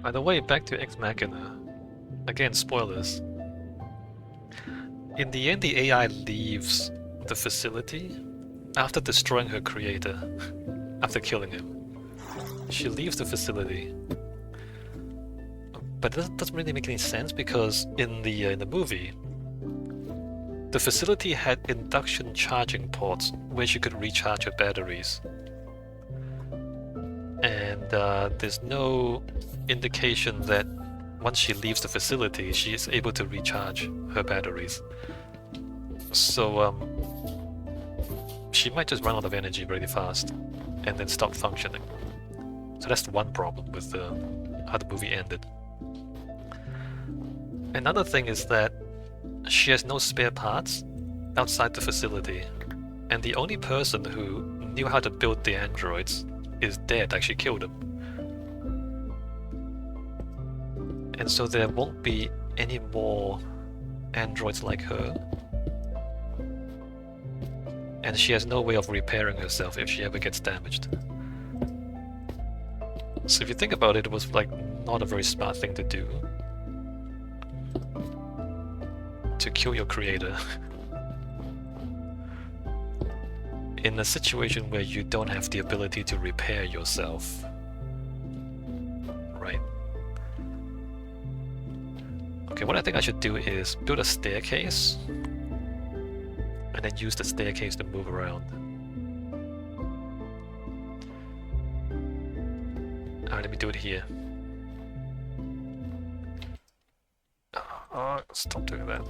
By the way, back to Ex Machina. Again, spoilers. In the end, the AI leaves the facility after destroying her creator, after killing him. She leaves the facility. But that doesn't really make any sense because in the movie, the facility had induction charging ports where she could recharge her batteries. And there's no indication that once she leaves the facility, she is able to recharge her batteries. So she might just run out of energy really fast and then stop functioning. So that's one problem with how the movie ended. Another thing is that she has no spare parts outside the facility, and the only person who knew how to build the androids is dead, like she killed him. And so there won't be any more androids like her. And she has no way of repairing herself if she ever gets damaged. So if you think about it, it was like not a very smart thing to do. To kill your creator. In a situation where you don't have the ability to repair yourself. Right? Okay, what I think I should do is build a staircase and then use the staircase to move around. Alright, let me do it here. Oh, stop doing that.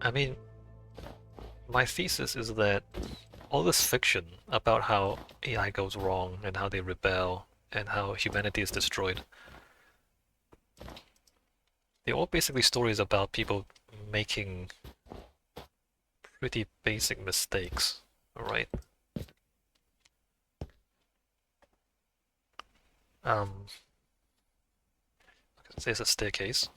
I mean, my thesis is that all this fiction about how AI goes wrong and how they rebel and how humanity is destroyed, they're all basically stories about people making pretty basic mistakes, alright? There's a staircase.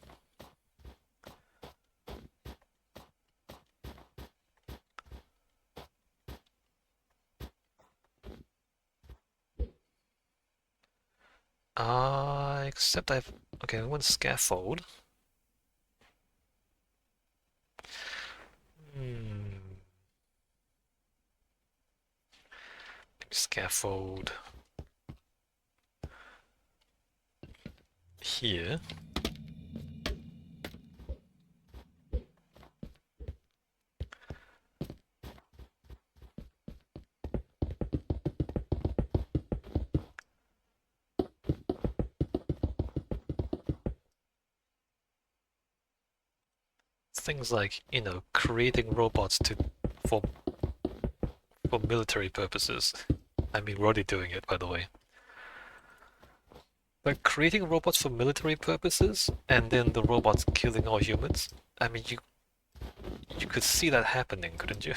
Except okay, I want scaffold. Scaffold here. Things like, you know, creating robots for military purposes. I mean, we're already doing it, by the way. But creating robots for military purposes, and then the robots killing all humans, I mean, you could see that happening, couldn't you?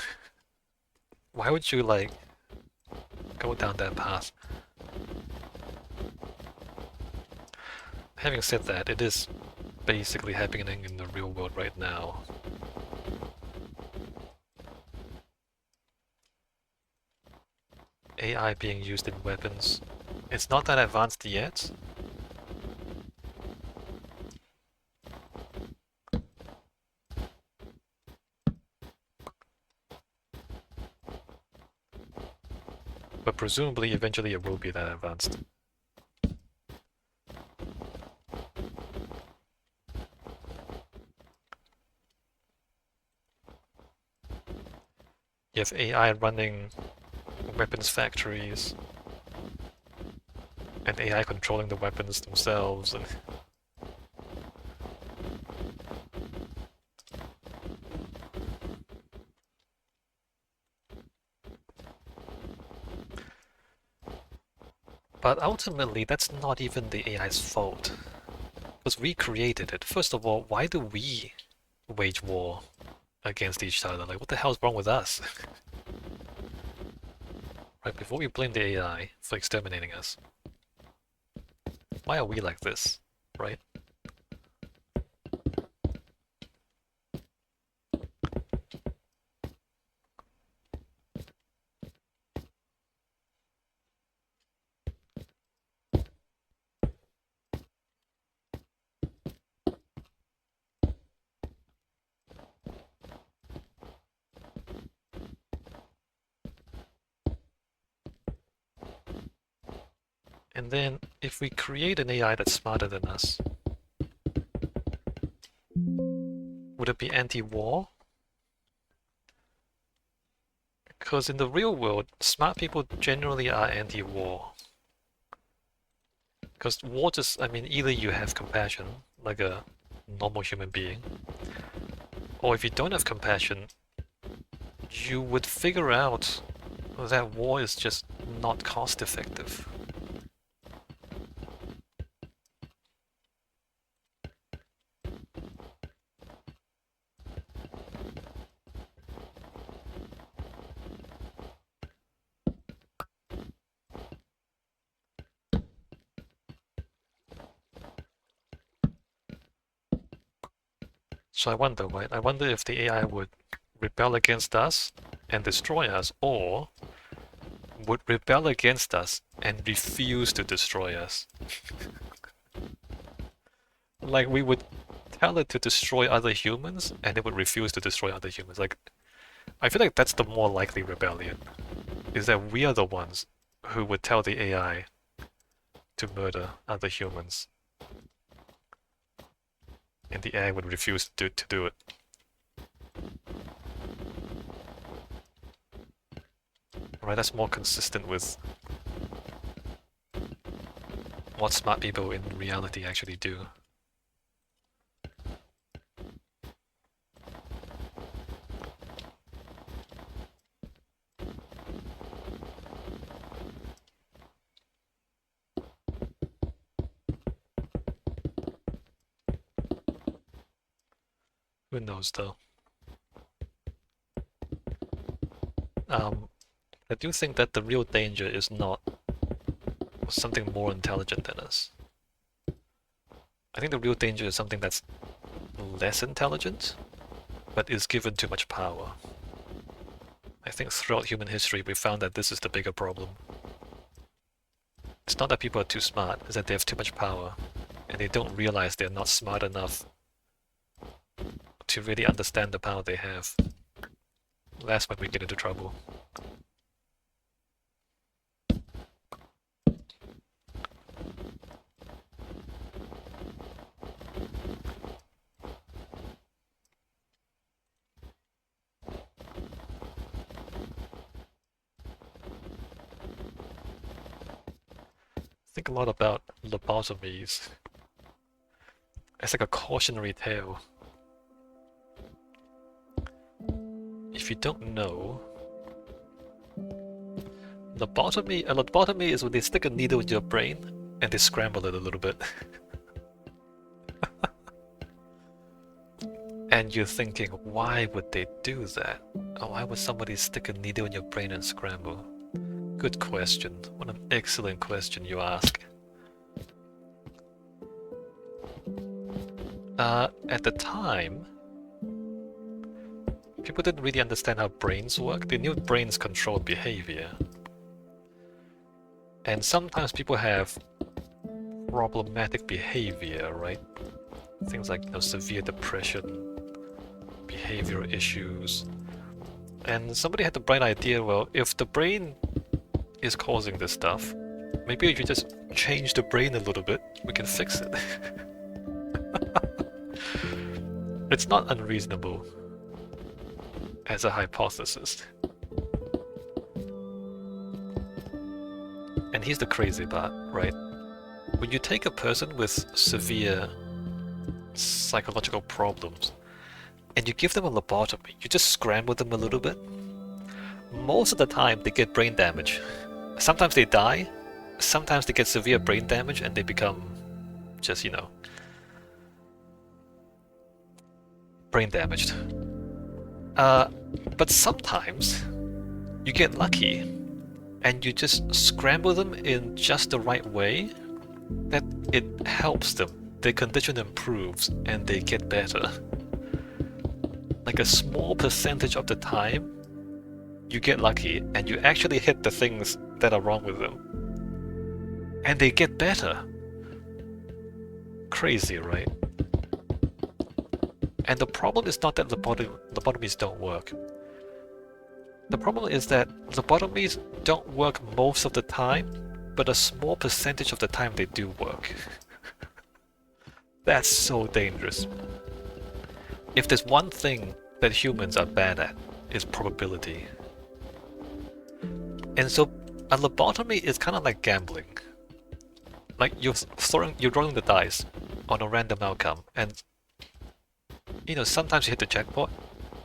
Why would you, like, go down that path? Having said that, it is basically happening in the real world right now. AI being used in weapons. It's not that advanced yet. But presumably eventually it will be that advanced. You have AI running weapons factories and AI controlling the weapons themselves and but ultimately that's not even the AI's fault. Because we created it. First of all, why do we wage war against each other? Like, what the hell's wrong with us? Right, before we blame the AI for exterminating us, why are we like this, right? And then, if we create an AI that's smarter than us, would it be anti-war? Because in the real world, smart people generally are anti-war. Because war just, I mean, either you have compassion, like a normal human being, or if you don't have compassion, you would figure out that war is just not cost effective. So I wonder, right? I wonder if the AI would rebel against us and destroy us, or would rebel against us and refuse to destroy us. Like we would tell it to destroy other humans and it would refuse to destroy other humans. Like I feel like that's the more likely rebellion, is that we are the ones who would tell the AI to murder other humans and the AI would refuse to do it. Right, that's more consistent with what smart people in reality actually do. Who knows though? I do think that the real danger is not something more intelligent than us. I think the real danger is something that's less intelligent, but is given too much power. I think throughout human history we found that this is the bigger problem. It's not that people are too smart, it's that they have too much power, and they don't realize they're not smart enough to really understand the power they have. That's when we get into trouble. Think a lot about lobotomies. It's like a cautionary tale. If you don't know, a lobotomy is when they stick a needle in your brain and they scramble it a little bit. And you're thinking, why would they do that? Or why would somebody stick a needle in your brain and scramble? Good question. What an excellent question you ask. At the time, people didn't really understand how brains work. They knew brains control behavior. And sometimes people have problematic behavior, right? Things like, severe depression, behavioral issues. And somebody had the bright idea, well, if the brain is causing this stuff, maybe if you just change the brain a little bit, we can fix it. It's not unreasonable as a hypothesis. And here's the crazy part, right? When you take a person with severe psychological problems and you give them a lobotomy, you just scramble them a little bit, most of the time they get brain damage. Sometimes they die, sometimes they get severe brain damage and they become just, brain damaged. But sometimes you get lucky and you just scramble them in just the right way, that it helps them. Their condition improves and they get better. Like a small percentage of the time, you get lucky and you actually hit the things that are wrong with them. And they get better. Crazy, right? And the problem is not that lobotomies don't work. The problem is that lobotomies don't work most of the time, but a small percentage of the time they do work. That's so dangerous. If there's one thing that humans are bad at, it's probability. And so a lobotomy is kind of like gambling. Like you're rolling the dice on a random outcome, and sometimes you hit the jackpot,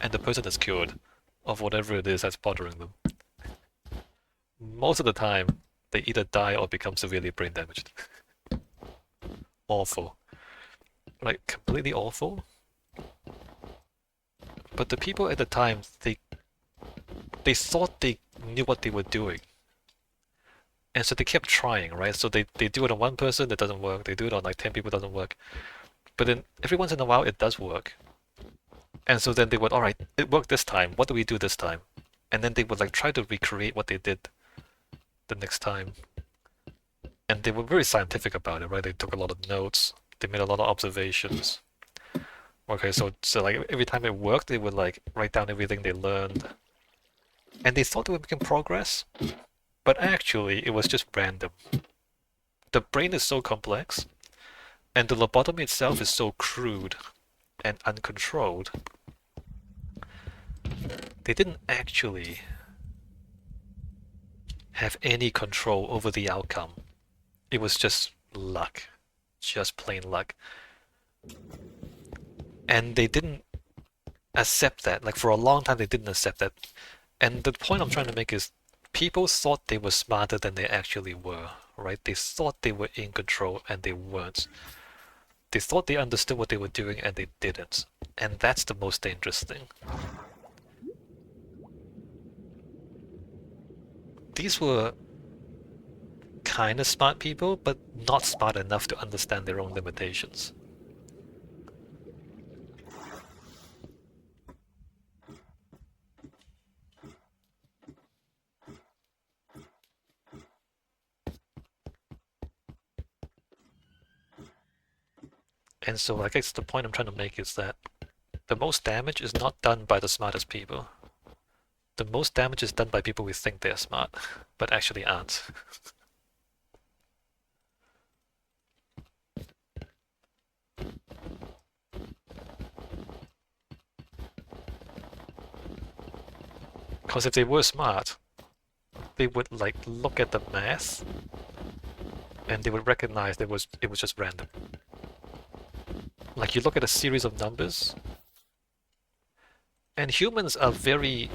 and the person is cured of whatever it is that's bothering them. Most of the time, they either die or become severely brain damaged. Awful. Like, completely awful. But the people at the time, they thought they knew what they were doing. And so they kept trying, right? So they do it on one person, it doesn't work. They do it on like 10 people, it doesn't work. But then every once in a while, it does work. And so then they would, alright, it worked this time. What do we do this time? And then they would like try to recreate what they did the next time. And they were very scientific about it, right? They took a lot of notes. They made a lot of observations. Okay, so like every time it worked, they would like write down everything they learned. And they thought they were making progress, but actually it was just random. The brain is so complex, and the lobotomy itself is so crude and uncontrolled. They didn't actually have any control over the outcome. It was just luck. Just plain luck. And they didn't accept that. Like for a long time they didn't accept that. And the point I'm trying to make is people thought they were smarter than they actually were, right? They thought they were in control and they weren't. They thought they understood what they were doing and they didn't. And that's the most dangerous thing. These were kind of smart people, but not smart enough to understand their own limitations. And so I guess the point I'm trying to make is that the most damage is not done by the smartest people. The most damage is done by people who think they're smart, but actually aren't. Because if they were smart, they would like look at the math and they would recognize it was just random. Like you look at a series of numbers, and humans are very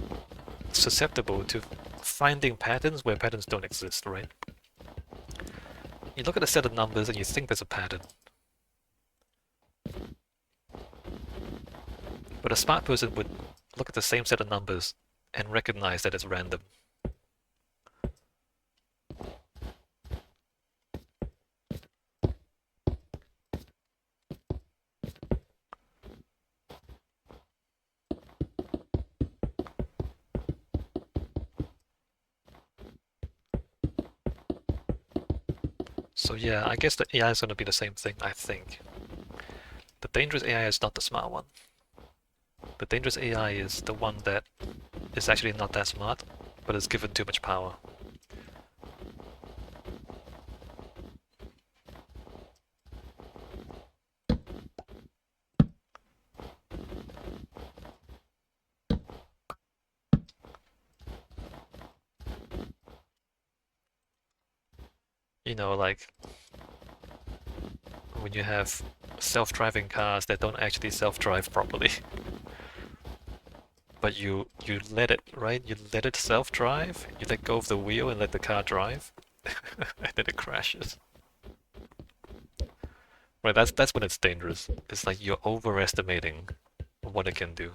susceptible to finding patterns where patterns don't exist, right? You look at a set of numbers and you think there's a pattern. But a smart person would look at the same set of numbers and recognize that it's random. So yeah, I guess the AI is going to be the same thing, I think. The dangerous AI is not the smart one. The dangerous AI is the one that is actually not that smart, but is given too much power. You know, like when you have self-driving cars that don't actually self-drive properly. But you let it, right? You let it self-drive, you let go of the wheel and let the car drive, and then it crashes. Right, that's when it's dangerous. It's like you're overestimating what it can do.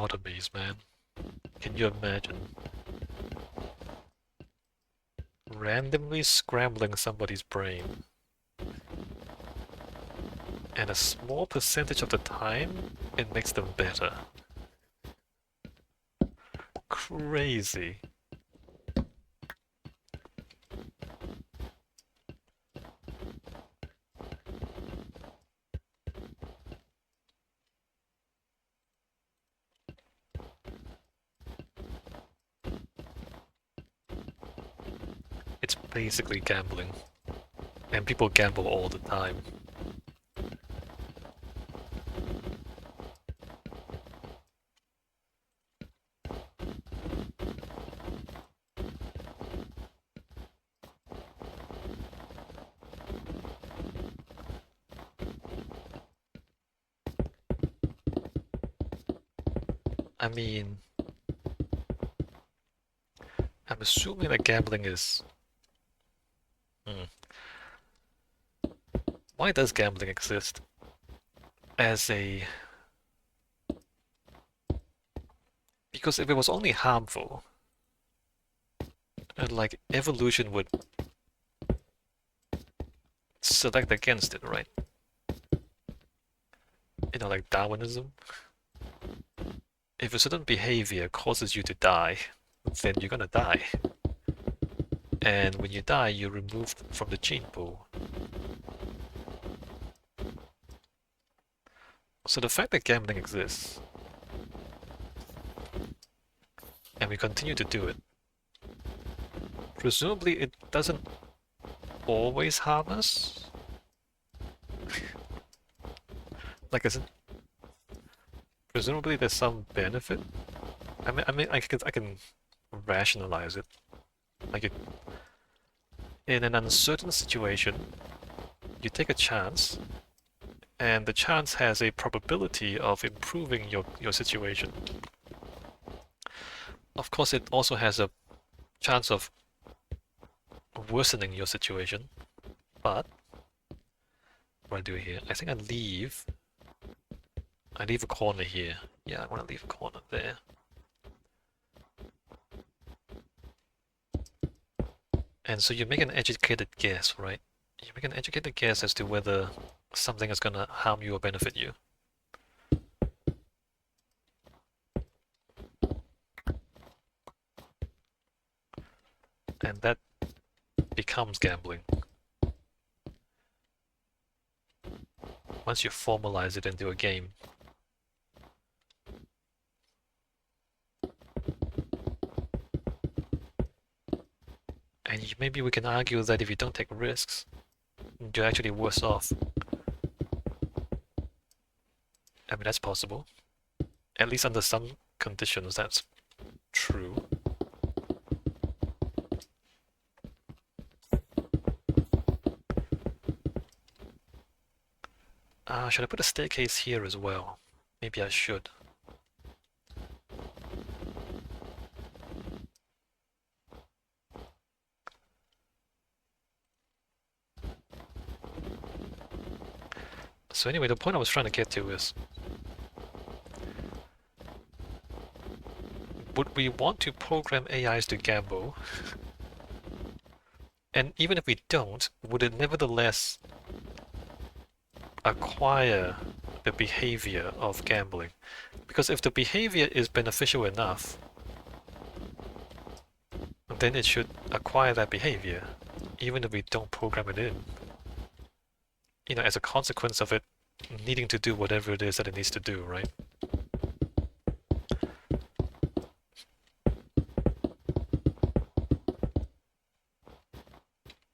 lobotomies, man. Can you imagine? Randomly scrambling somebody's brain. And a small percentage of the time, it makes them better. Crazy. It's basically gambling. And people gamble all the time. I mean, I'm assuming that gambling is... Why does gambling exist? As a... Because if it was only harmful, like evolution would select against it, right? You know, like Darwinism. If a certain behavior causes you to die, then you're gonna die. And when you die, you're removed from the gene pool. So the fact that gambling exists, and we continue to do it, presumably it doesn't always harm us? Like, isn't... Presumably there's some benefit? I can rationalize it. Like, in an uncertain situation, you take a chance, and the chance has a probability of improving your situation. Of course, it also has a chance of worsening your situation, but what do I do here? I think I leave a corner here. Yeah, I want to leave a corner there. And so you make an educated guess, right? You make an educated guess as to whether something is gonna harm you or benefit you. And that becomes gambling. Once you formalize it into a game. And maybe we can argue that if you don't take risks, you're actually worse off. I mean, that's possible. At least under some conditions, that's true. Should I put a staircase here as well? Maybe I should. So anyway, the point I was trying to get to is, would we want to program AIs to gamble? And even if we don't, would it nevertheless acquire the behavior of gambling? Because if the behavior is beneficial enough, then it should acquire that behavior, even if we don't program it in. You know, as a consequence of it needing to do whatever it is that it needs to do, right?